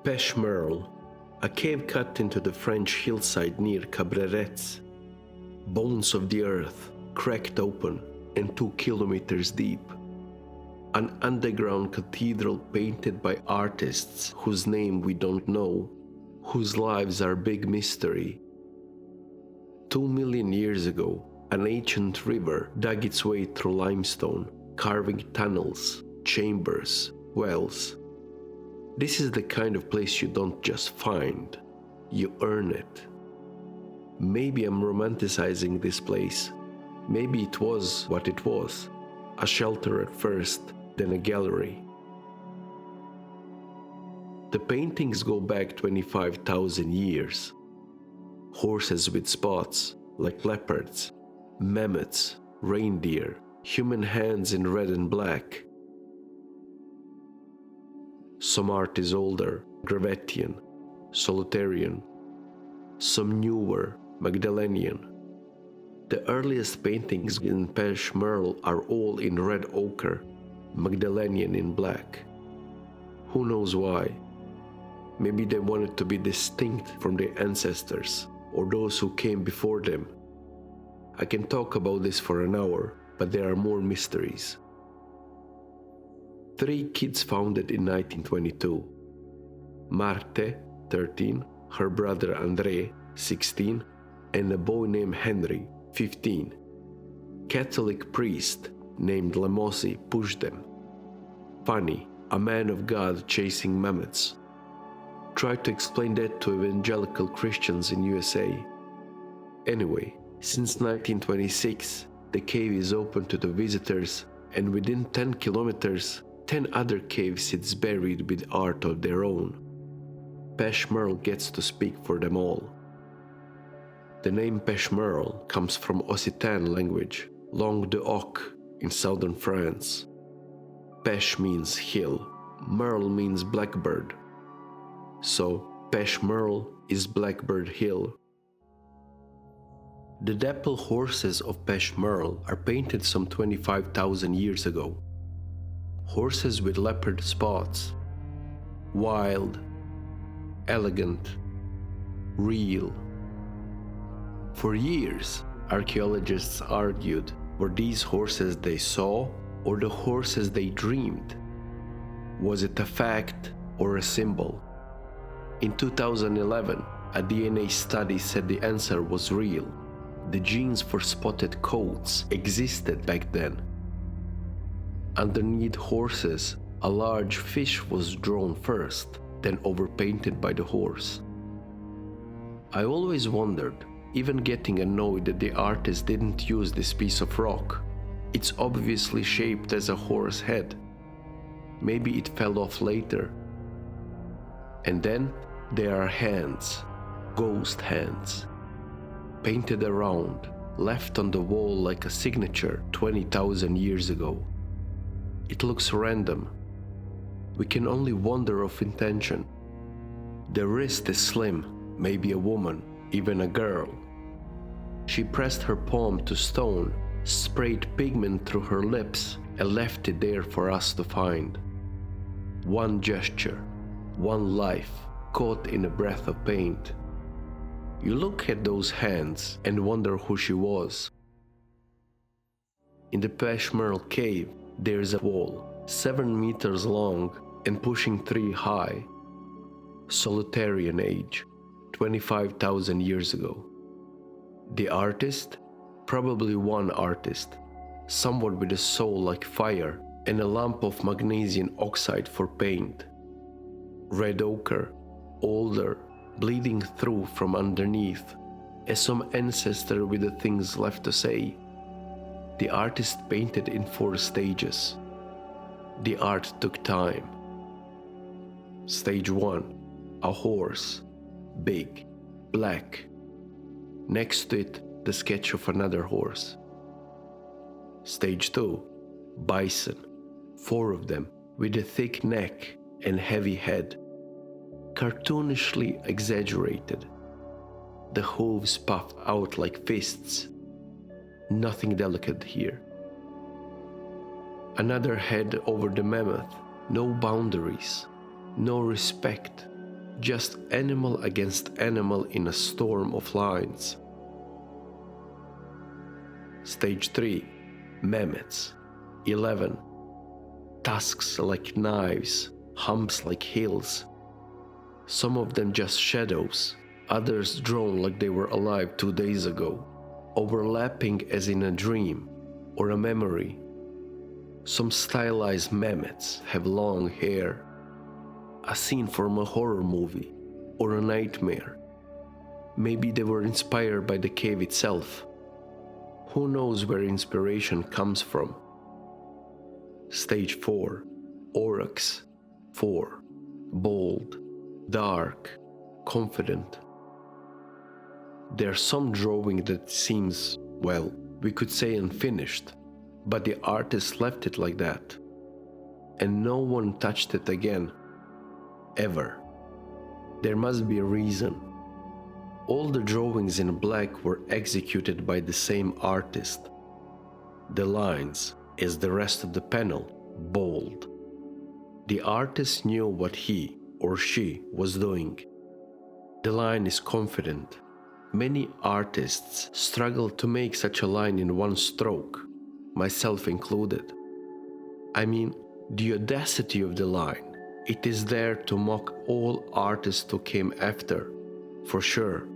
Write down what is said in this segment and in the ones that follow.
Pech Merle, a cave cut into the French hillside near Cabrerets. Bones of the earth, cracked open and 2 kilometers deep. An underground cathedral painted by artists whose name we don't know, whose lives are big mystery. 2 million years ago, an ancient river dug its way through limestone, carving tunnels, chambers, wells. This is the kind of place you don't just find, you earn it. Maybe I'm romanticizing this place. Maybe it was what it was, a shelter at first, then a gallery. The paintings go back 25,000 years. Horses with spots, like leopards, mammoths, reindeer, human hands in red and black. Some art is older, Gravettian, Solitarian. Some newer, Magdalenian. The earliest paintings in Pech Merle are all in red ochre, Magdalenian in black. Who knows why? Maybe they wanted to be distinct from their ancestors or those who came before them. I can talk about this for an hour, but there are more mysteries. 3 kids founded in 1922. Marte, 13, her brother André, 16, and a boy named Henry, 15. Catholic priest named Lamossi pushed them. Funny, a man of God chasing mammoths. Tried to explain that to evangelical Christians in USA. Anyway, since 1926, the cave is open to the visitors, and within 10 kilometers, 10 other cave sits buried with art of their own. Pech Merle gets to speak for them all. The name Pech Merle comes from Occitan language, Langue de Oc in southern France. Pech means hill, Merle means blackbird. So Pech Merle is Blackbird Hill. The dapple horses of Pech Merle are painted some 25,000 years ago. Horses with leopard spots. Wild, elegant, real. For years, archaeologists argued were these horses they saw or the horses they dreamed. Was it a fact or a symbol? In 2011, a DNA study said the answer was real. The genes for spotted coats existed back then. Underneath horses, a large fish was drawn first, then overpainted by the horse. I always wondered, even getting annoyed that the artist didn't use this piece of rock. It's obviously shaped as a horse head. Maybe it fell off later. And then there are hands, ghost hands, painted around, left on the wall like a signature 20,000 years ago. It looks random. We can only wonder of intention. The wrist is slim, maybe a woman, even a girl. She pressed her palm to stone, sprayed pigment through her lips, and left it there for us to find. One gesture, one life, caught in a breath of paint. You look at those hands and wonder who she was. In the Pech Merle cave, there's a wall, 7 meters long and pushing 3 high. Solitarian age, 25,000 years ago. The artist? Probably one artist, someone with a soul like fire and a lump of magnesium oxide for paint. Red ochre, older, bleeding through from underneath, as some ancestor with the things left to say. The artist painted in 4 stages. The art took time. Stage 1, a horse, big, black. Next to it, the sketch of another horse. Stage 2, bison, 4 of them, with a thick neck and heavy head. Cartoonishly exaggerated. The hooves puffed out like fists. Nothing delicate here. Another head over the mammoth, no boundaries, no respect, just animal against animal in a storm of lines. Stage 3. Mammoths. 11. Tusks like knives, humps like hills. Some of them just shadows, others drawn like they were alive 2 days ago, overlapping as in a dream or a memory. Some stylized mammoths have long hair, a scene from a horror movie or a nightmare. Maybe they were inspired by the cave itself. Who knows where inspiration comes from? Stage 4. Aurochs. 4. Bold, dark, confident. There's some drawing that seems, well, we could say unfinished, but the artist left it like that, and no one touched it again, ever. There must be a reason. All the drawings in black were executed by the same artist. The lines, as the rest of the panel, bold. The artist knew what he or she was doing. The line is confident. Many artists struggle to make such a line in one stroke, myself included. I mean, the audacity of the line. It is there to mock all artists who came after, for sure.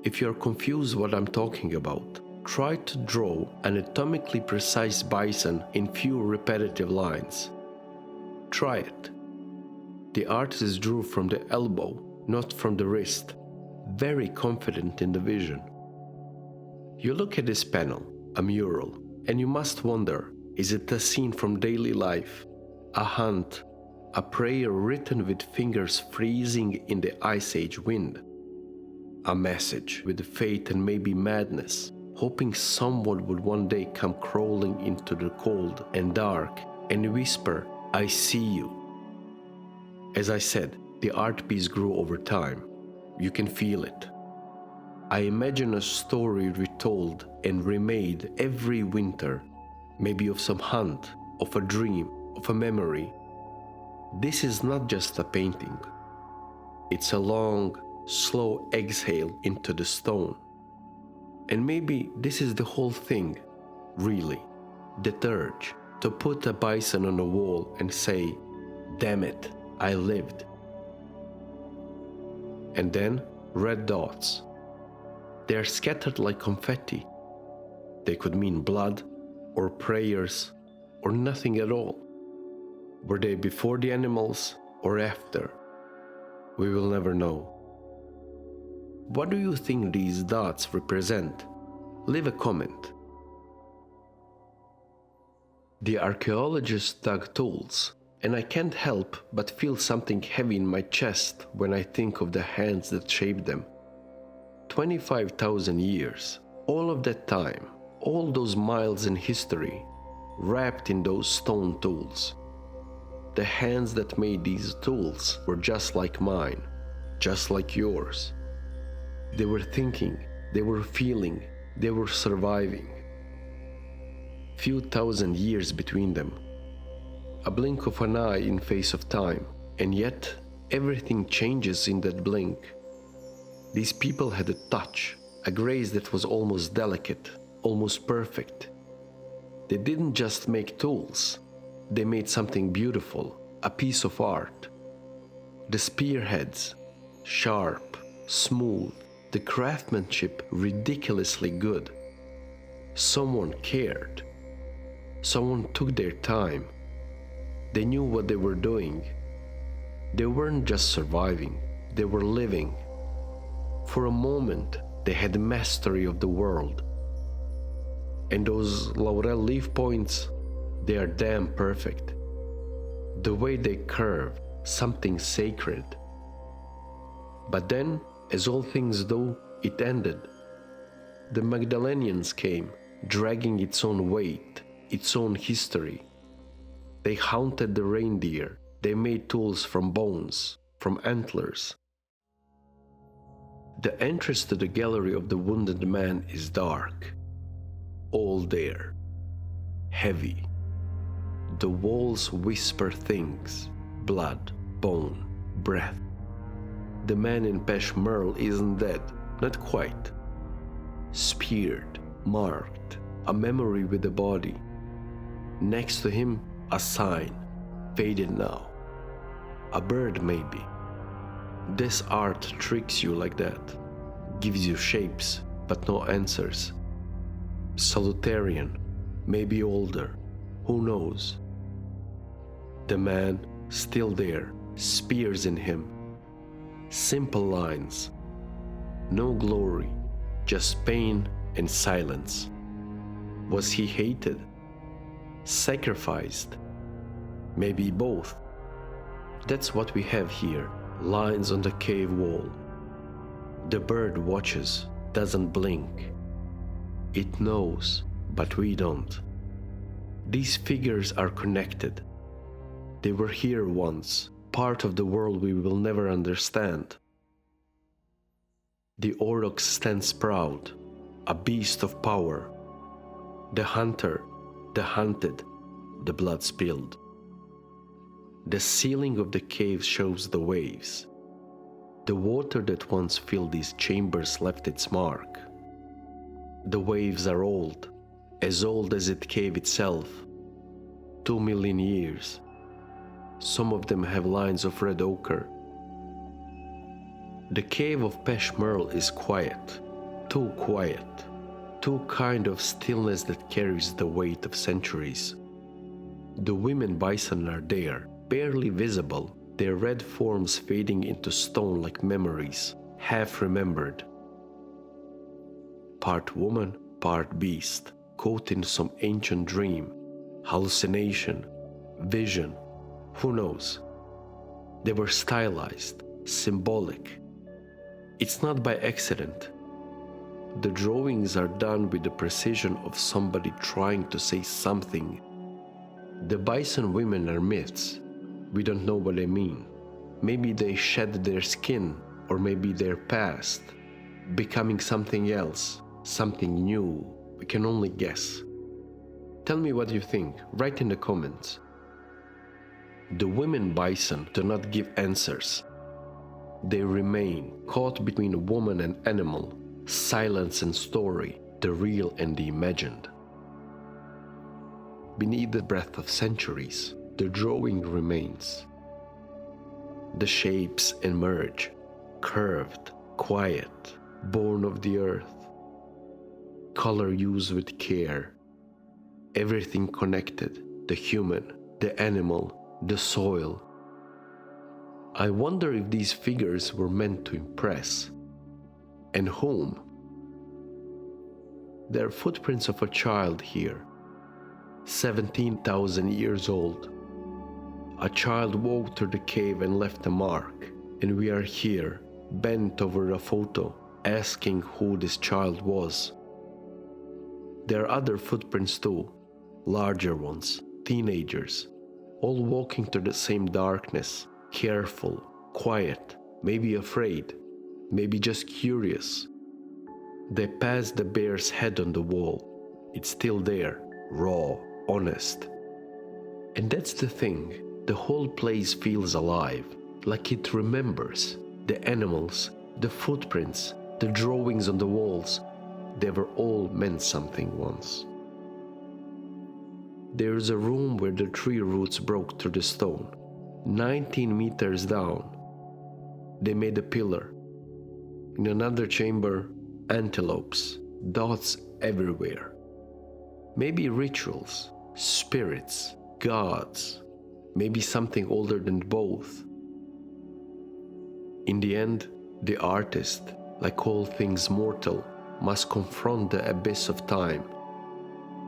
If you're confused what I'm talking about, try to draw an anatomically precise bison in few repetitive lines. Try it. The artist drew from the elbow, not from the wrist, very confident in the vision. You look at this panel, a mural, and you must wonder, is it a scene from daily life, a hunt, a prayer written with fingers freezing in the Ice Age wind? A message with faith and maybe madness, hoping someone would one day come crawling into the cold and dark and whisper, "I see you." As I said, the art piece grew over time. You can feel it. I imagine a story retold and remade every winter, maybe of some hunt, of a dream, of a memory. This is not just a painting. It's a long, slow exhale into the stone. And maybe this is the whole thing, really. The urge to put a bison on a wall and say, "Damn it, I lived." And then red dots. They are scattered like confetti. They could mean blood, or prayers, or nothing at all. Were they before the animals or after? We will never know. What do you think these dots represent? Leave a comment. The archaeologist dug tools, and I can't help but feel something heavy in my chest when I think of the hands that shaped them. 25,000 years, all of that time, all those miles in history, wrapped in those stone tools. The hands that made these tools were just like mine, just like yours. They were thinking, they were feeling, they were surviving. Few thousand years between them. A blink of an eye in face of time, and yet everything changes in that blink. These people had a touch, a grace that was almost delicate, almost perfect. They didn't just make tools, they made something beautiful, a piece of art. The spearheads, sharp, smooth, the craftsmanship ridiculously good. Someone cared. Someone took their time. They knew what they were doing. They weren't just surviving, they were living. For a moment, they had mastery of the world. And those laurel leaf points, they are damn perfect. The way they curve, something sacred. But then, as all things do, it ended. The Magdalenians came, dragging its own weight, its own history. They haunted the reindeer. They made tools from bones, from antlers. The entrance to the gallery of the wounded man is dark. All there. Heavy. The walls whisper things, blood, bone, breath. The man in Pech Merle isn't dead, not quite. Speared, marked, a memory with a body. Next to him, a sign, faded now. A bird maybe. This art tricks you like that, gives you shapes, but no answers. Solitarian, maybe older, who knows? The man, still there, spears in him. Simple lines, no glory, just pain and silence. Was he hated? Sacrificed? Maybe both. That's what we have here, lines on the cave wall. The bird watches, doesn't blink. It knows, but we don't. These figures are connected. They were here once, part of the world we will never understand. The aurochs stands proud, a beast of power. The hunter, the hunted, the blood spilled. The ceiling of the cave shows the waves. The water that once filled these chambers left its mark. The waves are old as the cave itself, 2 million years. Some of them have lines of red ochre. The cave of Pech Merle is quiet, too kind of stillness that carries the weight of centuries. The women bison are there, barely visible, their red forms fading into stone like memories, half remembered. Part woman, part beast, caught in some ancient dream, hallucination, vision, who knows? They were stylized, symbolic. It's not by accident. The drawings are done with the precision of somebody trying to say something. The Bison-women are myths. We don't know what they mean. Maybe they shed their skin, or maybe their past, becoming something else, something new. We can only guess. Tell me what you think. Write in the comments. The women bison do not give answers. They remain caught between a woman and animal, silence and story, the real and the imagined. Beneath the breath of centuries, the drawing remains. The shapes emerge, curved, quiet, born of the earth. Color used with care. Everything connected, the human, the animal, the soil. I wonder if these figures were meant to impress. And whom? There are footprints of a child here, 17,000 years old. A child walked through the cave and left a mark, and we are here, bent over a photo, asking who this child was. There are other footprints too, larger ones, teenagers, all walking through the same darkness, careful, quiet, maybe afraid, maybe just curious. They passed the bear's head on the wall. It's still there, raw, honest. And that's the thing, the whole place feels alive, like it remembers. The animals, the footprints, the drawings on the walls, they were all meant something once. There is a room where the tree roots broke through the stone, 19 meters down. They made a pillar. In another chamber, antelopes, dots everywhere. Maybe rituals, spirits, gods, maybe something older than both. In the end, the artist, like all things mortal, must confront the abyss of time.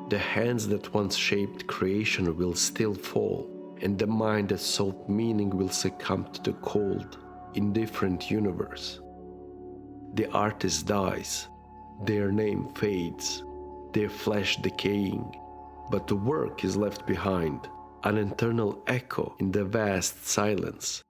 The hands that once shaped creation will still fall, and the mind that sought meaning will succumb to the cold, indifferent universe. The artist dies, their name fades, their flesh decaying, but the work is left behind, an eternal echo in the vast silence.